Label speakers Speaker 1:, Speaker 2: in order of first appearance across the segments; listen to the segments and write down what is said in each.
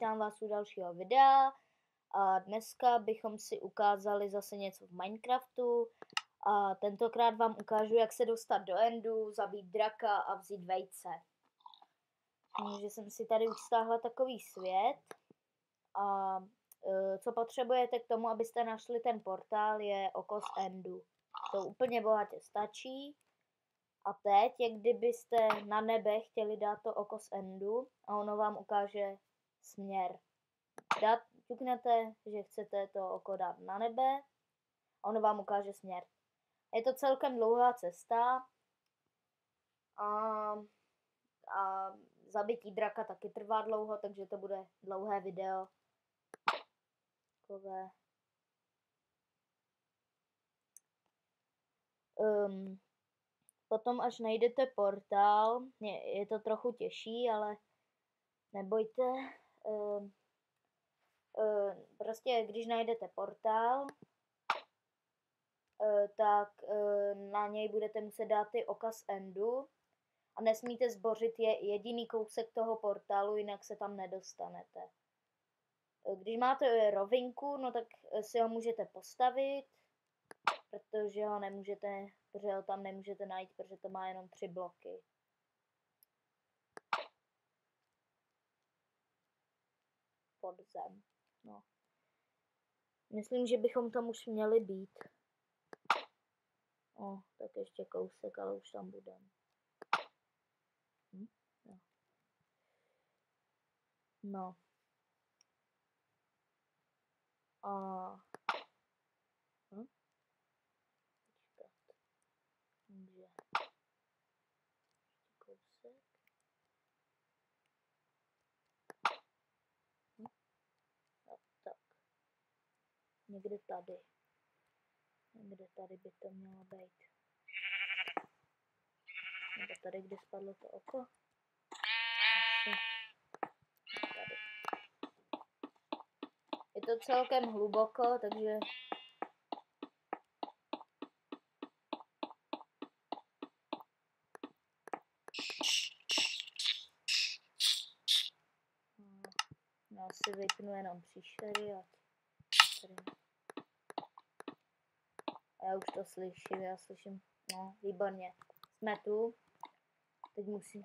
Speaker 1: vítám vás u dalšího videa a dneska bychom si ukázali zase něco v Minecraftu a tentokrát vám ukážu, jak se dostat do endu, zabít draka a vzít vejce. Takže jsem si tady už stáhla takový svět a co potřebujete k tomu, abyste našli ten portál, je oko z endu. To úplně bohatě stačí. A teď, jak kdybyste na nebe chtěli dát to oko z endu a ono vám ukáže směr. Ťuknete, že chcete to oko dát na nebe a ono vám ukáže směr. Je to celkem dlouhá cesta a zabití draka taky trvá dlouho, takže to bude dlouhé video. Takové. Potom až najdete portál, je to trochu těžší, ale nebojte. Prostě když najdete portál, tak na něj budete muset dát ty oka z endu a nesmíte zbořit jediný kousek toho portálu, jinak se tam nedostanete. Když máte rovinku, no tak si ho můžete postavit, protože ho tam nemůžete najít, protože to má jenom 3 bloky. Podzem. No. Myslím, že bychom tam už měli být. Tak ještě kousek, ale už tam budeme. No. Počkat. Takže. Kousek. Tak. Někde tady. Někde tady by to mělo být. Nebo tady, kde spadlo to oko. Asi. Tady. Je to celkem hluboko, takže já si vypnu jenom příšery a tady. A já už to slyším, no, výborně. Jsme tu. Teď myslím,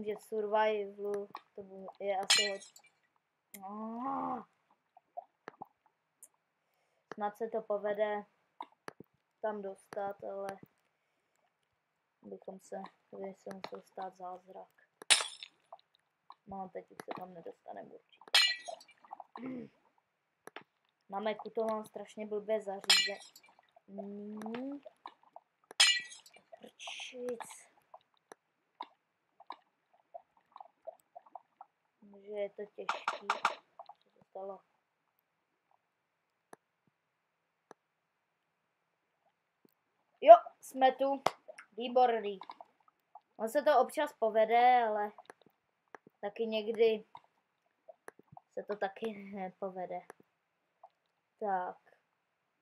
Speaker 1: že v survivalu to je asi snad se to povede tam dostat, ale by se musel stát zázrak. No, teď už se tam nedostaneme určitě. Na Macu to mám strašně blbě zařízení. Prčic. Takže je to těžký. Co se stalo? Jo, jsme tu. Výborný. On se to občas povede, ale taky někdy se to taky nepovede. Tak.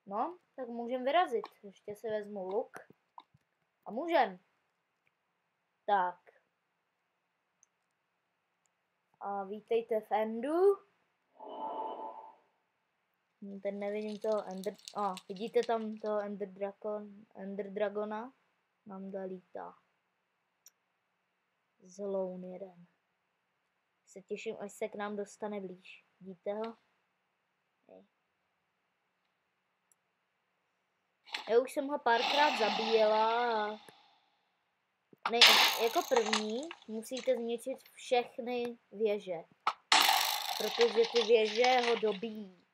Speaker 1: No, tak můžeme vyrazit. Ještě si vezmu luk. A můžem. Tak. A vítejte v endu. Teď nevidím toho vidíte tam toho Ender Dragona? Nám lítá. Zloun jeden. Se těším, až se k nám dostane blíž. Vidíte ho? Já už jsem ho párkrát zabíjela. Jako první musíte zničit všechny věže. Protože ty věže ho dobíjí.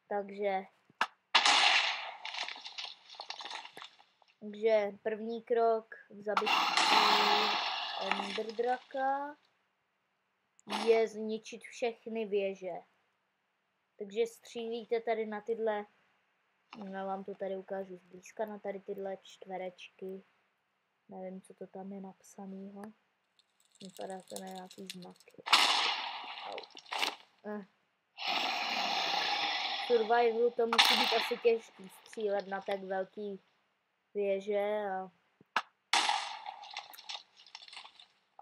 Speaker 1: Takže první krok k zabití Ender Draka je zničit všechny věže. Takže střílíte tady na tyhle, já vám to tady ukážu zblízka, na tady tyhle čtverečky. Nevím, co to tam je napsanýho. Vypadá to na nějaký znaky. V survivalu to musí být asi těžký střílet na tak velký věže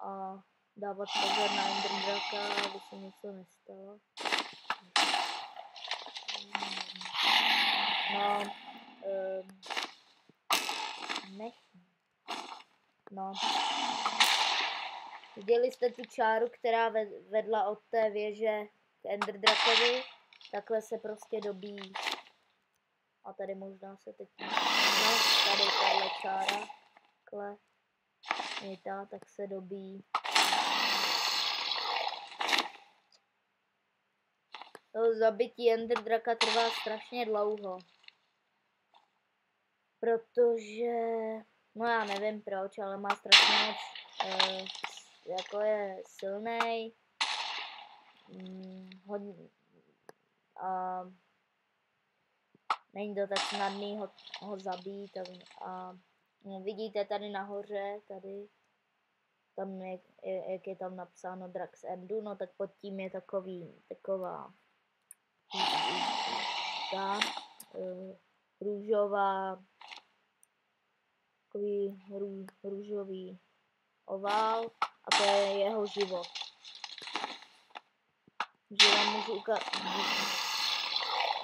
Speaker 1: a dávat pozor na Enderdraka, aby se něco nestalo. No, no. Viděli jste tu čáru, která vedla od té věže k Enderdrakovi? Takhle se prostě dobíjí. A tady možná se teď... No, tady tahle čára. Takhle. Je ta, tak se dobíjí. To zabití Enderdraka trvá strašně dlouho. Protože... No já nevím proč, ale má strašně moc... jako je silnej. Hodně... A... Není to tak snadný ho zabít a no, vidíte tady nahoře, tady, tam jak je tam napsáno Drax Endu, no tak pod tím je taková ta růžová, takový růžový ovál a to je jeho život. Že vám můžu ukázat.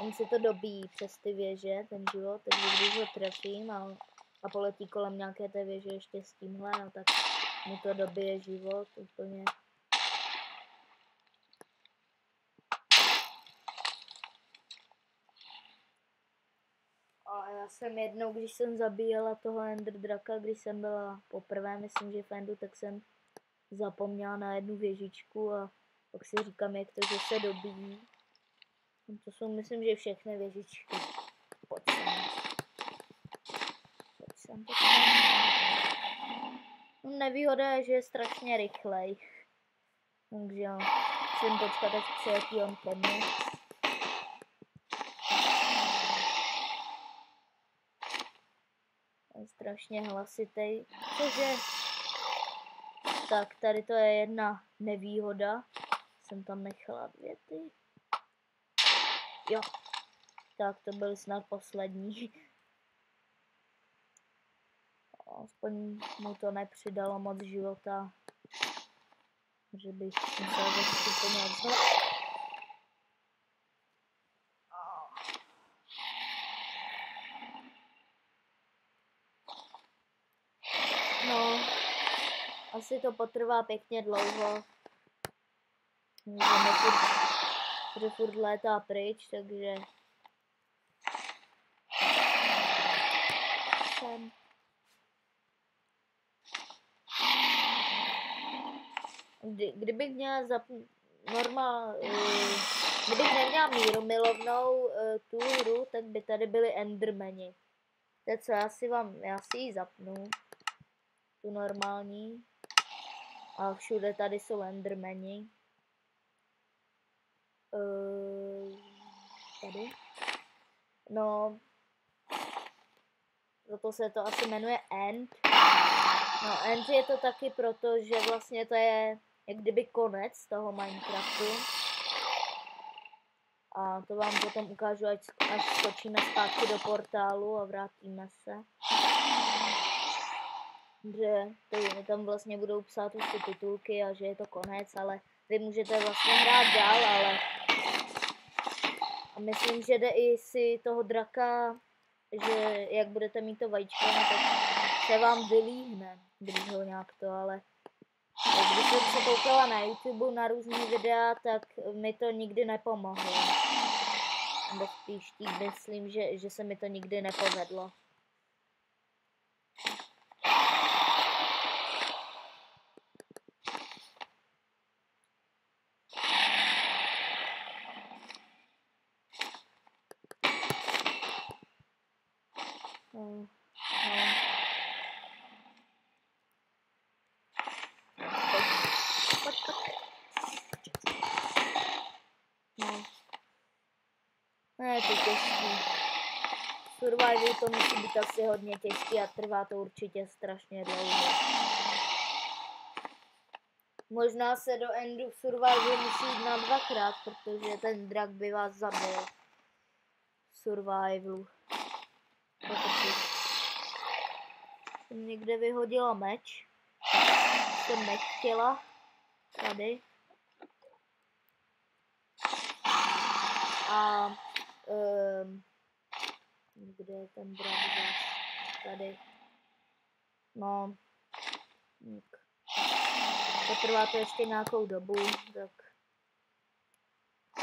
Speaker 1: On se to dobíjí přes ty věže, ten život, takže když ho trefím a poletí kolem nějaké té věže ještě s tímhle, no tak mu to dobije život úplně. A já jsem jednou, když jsem zabíjela toho Enderdraka, když jsem byla poprvé, myslím, že v Endu, tak jsem zapomněla na jednu věžičku a pak si říkám, jak to, že se dobíjí. To jsou, myslím, že všechny věžičky. Pojď sem. No, nevýhoda je, že je strašně rychlej. Takže jo, musím počkat, až přijetí on ke mně. Je strašně hlasitý. Takže... Tak, tady to je jedna nevýhoda. Jsem tam nechala 2 ty. Jo. Tak, to byly snad poslední. Aspoň mu to nepřidalo moc života. Že bych musel začít úplně odzvat. No, asi to potrvá pěkně dlouho. Že furt létá pryč, takže... Kdybych měla kdybych neměla mírumilovnou tu hru, tak by tady byly Endermani. Tak co, já si ji zapnu. Tu normální. A všude tady jsou Endermani. Tady. No. Proto se to asi jmenuje End. No, End je to taky proto, že vlastně to je jak kdyby konec toho Minecraftu. A to vám potom ukážu, až skočíme zpátky do portálu a vrátíme se. Že tam vlastně budou psát už ty titulky a že je to konec, ale vy můžete vlastně hrát dál, ale... A myslím, že jde i si toho draka, že jak budete mít to vajíčko, no tak se vám vylíhne, když ho nějak to, ale... Když jsem se koukala na YouTube na různý videa, tak mi to nikdy nepomohlo. Nebo spíš tím myslím, že se mi to nikdy nepovedlo. No. Je to těžký. Survival to musí být asi hodně těžký a trvá to určitě strašně dlouho. Možná se do Endu Survival musí jít na 2krát, protože ten drak by vás zabil. Survivalu. Jsem někde vyhodila meč. Jsem nechtěla. tady. A kde je ten drak zas? Tady. No. Potrvá to ještě nějakou dobu, tak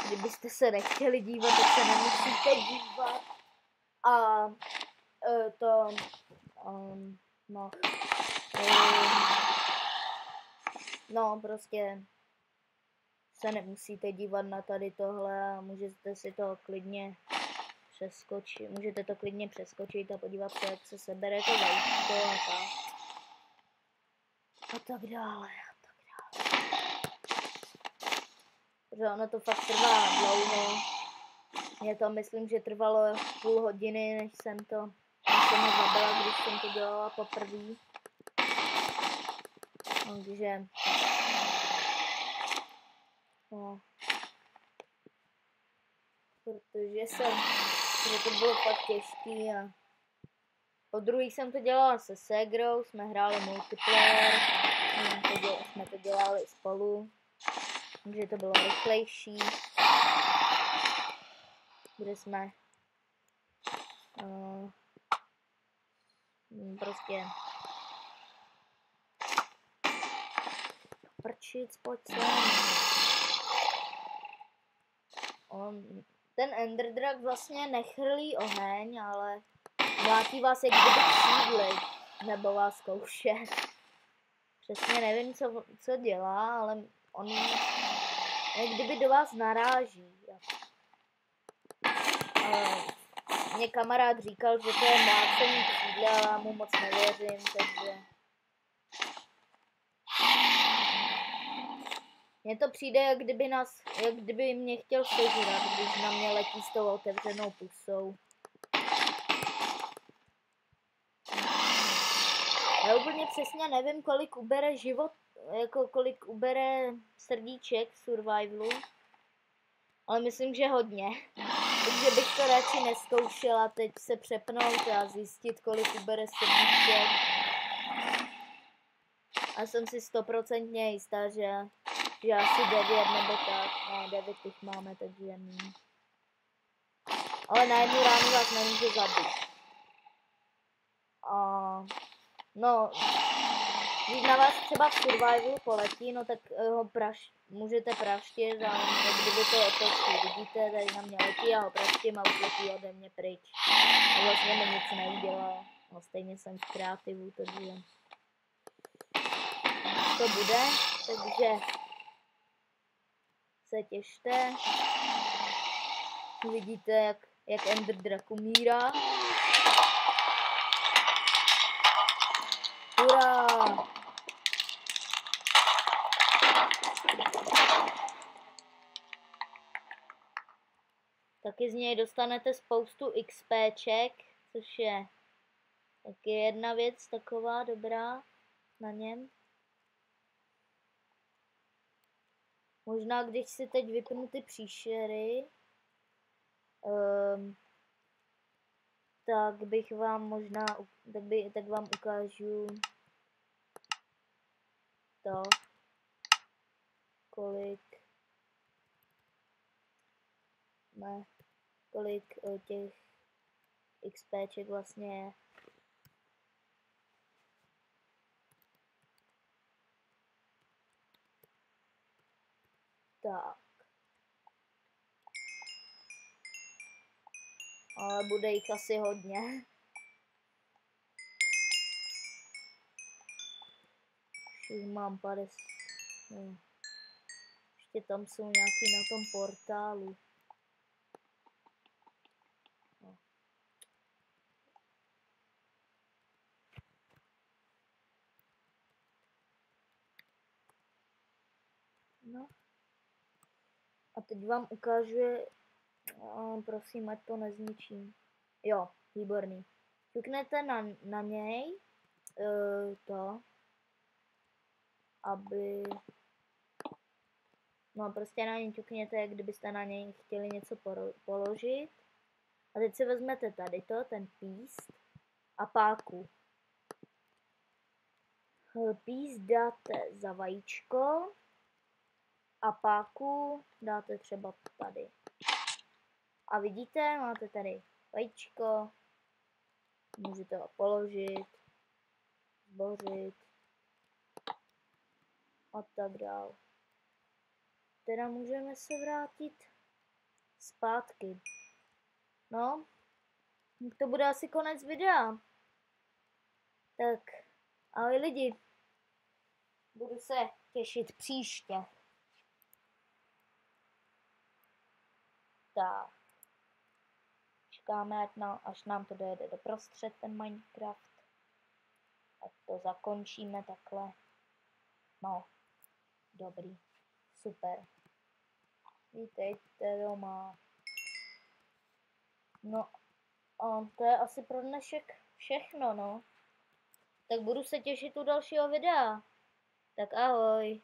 Speaker 1: kdybyste se nechtěli dívat, tak se nemusíte dívat. A no prostě se nemusíte dívat na tady tohle a můžete si to klidně přeskočit. Můžete to klidně přeskočit a podívat se, jak se sebere to vajíčko a tak. A tak dále. Protože ono to fakt trvá dlouho. Mě to myslím, že trvalo půl hodiny, než jsem ho zabila, když jsem to dělala poprvé. Takže no. Protože to bylo fakt těžký a po druhý jsem to dělala se ségrou, jsme hráli multiplayer, jsme to dělali spolu, takže to bylo rychlejší, kde jsme prostě prčit, pojď sem. Ten Ender Drak vlastně nechrlí oheň, ale mlátí vás jak kdyby křídly, nebo vás zkouše. Přesně nevím, co dělá, ale on jak kdyby do vás naráží. Mě kamarád říkal, že to je mlácení křídly, ale já mu moc nevěřím, takže mně to přijde, jak kdyby mě chtěl sežrat, když na mě letí s tou otevřenou pusou. Já úplně přesně nevím, kolik ubere kolik ubere srdíček v survivalu, ale myslím, že hodně. Takže bych to radši neskoušela teď se přepnout a zjistit, kolik ubere srdíček. A jsem si 100% jistá, že asi 9 nebo tak. Ne, 9 těch máme, takže ale na jednu ránu vás nemůže zabít. No, když na vás třeba v survivalu poletí, no tak ho můžete praštit a kdyby to otočí. Vidíte, tady na mě letí a ho praštím a už letí ode mě pryč. A vlastně mi nic neudělá. No, stejně jsem v kreativu, takže to bude, takže se těšte. Vidíte, jak Ender Drak umírá. Hurá! Taky z něj dostanete spoustu XPček, což je taky jedna věc taková dobrá na něm. Možná když si teď vypnu ty příšery, tak bych vám možná, tak vám ukážu to, kolik těch XPček vlastně je. Tak. Ale bude jich asi hodně. Už mám 50. No. Ještě tam jsou nějaký na tom portálu. No. A teď vám ukážu, prosím, ať to nezničím. Jo, výborný. Ťuknete na něj, aby... No prostě na něj ťukněte, jak kdybyste na něj chtěli něco položit. A teď si vezmete tady ten píst a páku. Píst dáte za vajíčko A páku dáte třeba tady. A vidíte, máte tady vajíčko, můžete ho položit, zbořit a tak dál. Teda můžeme se vrátit zpátky. No, to bude asi konec videa. Tak, ahoj lidi. Budu se těšit příště. Tak. Čekáme, až nám to dojede doprostřed, ten Minecraft. Ať to zakončíme takhle. No, dobrý. Super. Vítejte doma. No, a to je asi pro dnešek všechno, no. Tak budu se těšit u dalšího videa. Tak ahoj.